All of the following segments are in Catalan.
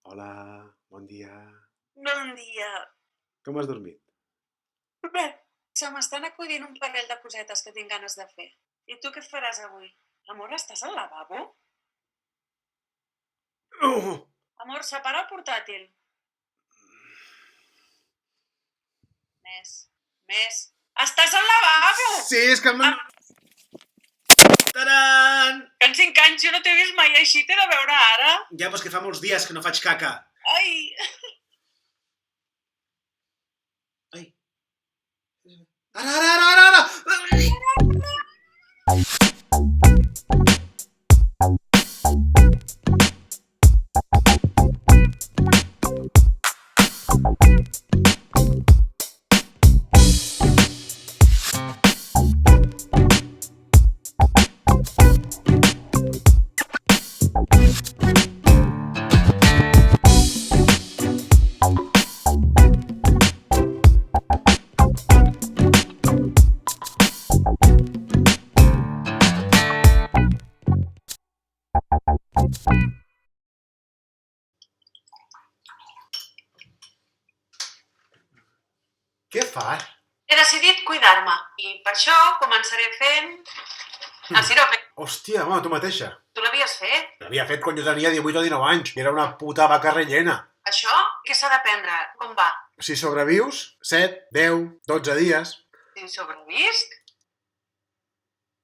Hola, bon dia. Bon dia. Com has dormit? Bé, se m'estan acudint un parell de cosetes que tinc ganes de fer. I tu què faràs avui? Amor, estàs al lavabo? Amor, separa el portàtil. Més. Estàs al lavabo! Sí, és que... Taran! Que en 5 anys jo no t'he vist mai així, t'he de veure ara. Ja, però és que fa molts dies que no faig caca. Ai! Ai. Ara! Què fas? He decidit cuidar-me i per això començaré fent el sirope. Hòstia, home, tu mateixa. Tu l'havies fet? L'havia fet quan jo tenia 18 o 19 anys. Era una puta vaca rellena. Això què s'ha d'aprendre? Com va? Si sobrevius, 7, 10, 12 dies. Si sobrevisc?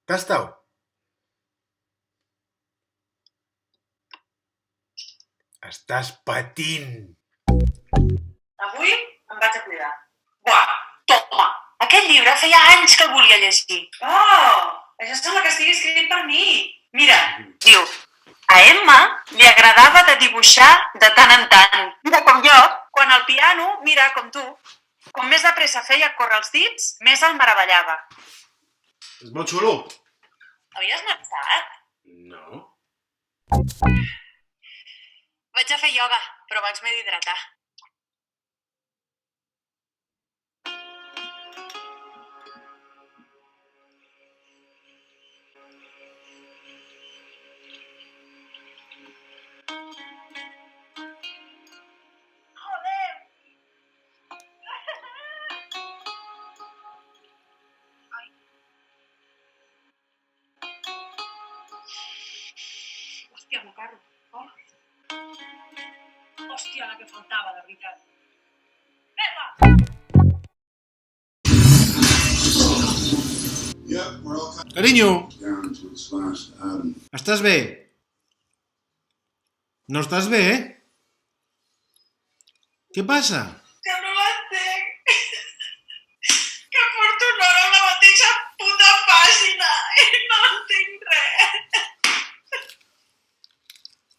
Tastau. Estàs patint. Avui em vaig a cuidar. Buah, toma! Aquest llibre feia anys que el volia llegir. Oh, això sembla que estigui escrit per mi. Mira, diu, a Emma li agradava de dibuixar de tant en tant. Mira com jo. Quan al piano, mira com tu, com més de pressa feia córrer els dits, més el meravellava. És molt xulo. Havies marxat? No. Vaig a fer ioga, però abans m'he d'hidratar. Hòstia, m'acarro. Oh. Hòstia, la que faltava, de veritat. Merda! Carinyo, estàs bé? No estàs bé? Què passa? Que no l'entenc. Que porto una hora a la mateixa puta pàgina i no entenc res.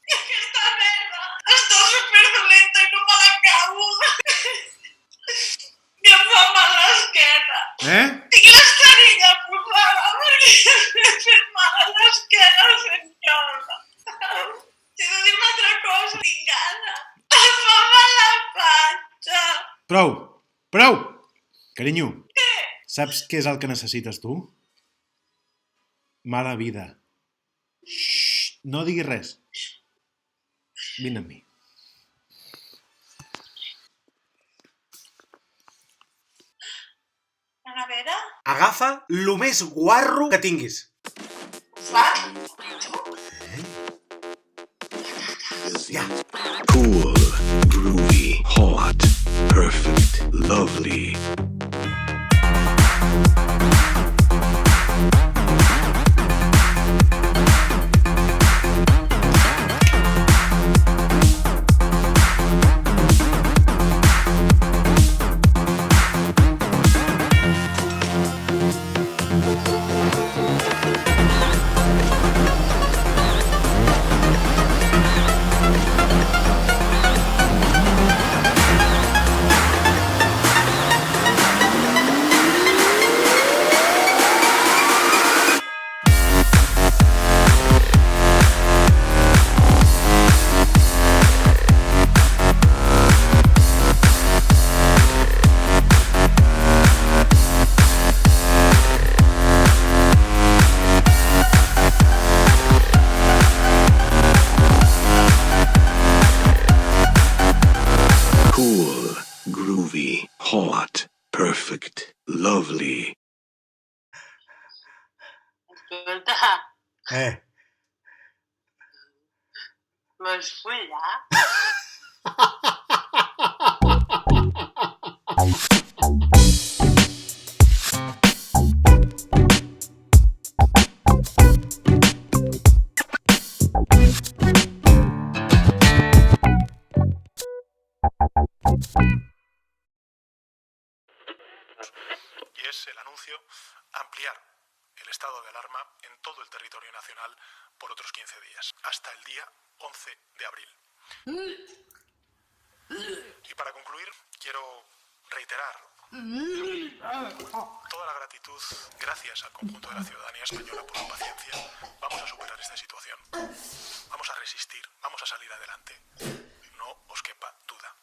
I aquesta merda està superdolenta i no me l'acabo. I em fa mal l'esquena. Tinc l'esterilla posada perquè m'he fet mal a l'esquena fent ioga. Si no dic una altra cosa, tinc gana. Em fa mal la panxa. Prou! Carinyo, Què? saps què és el que necessites tu? Mala vida. Xxxt, no diguis res. Vine amb mi. La nevera? Agafa lo més guarro que tinguis. Sac? Ja. Cool, groovy, hot, perfect, lovely. hot, perfect, lovely. Escolta, Eh. vols follar? Y es el anuncio ampliar el estado de alarma en todo el territorio nacional por otros 15 días, hasta el día 11 de abril. Y para concluir, quiero reiterar toda la gratitud, gracias al conjunto de la ciudadanía española por su paciencia. Vamos a superar esta situación. Vamos a resistir, vamos a salir adelante. No os quepa duda.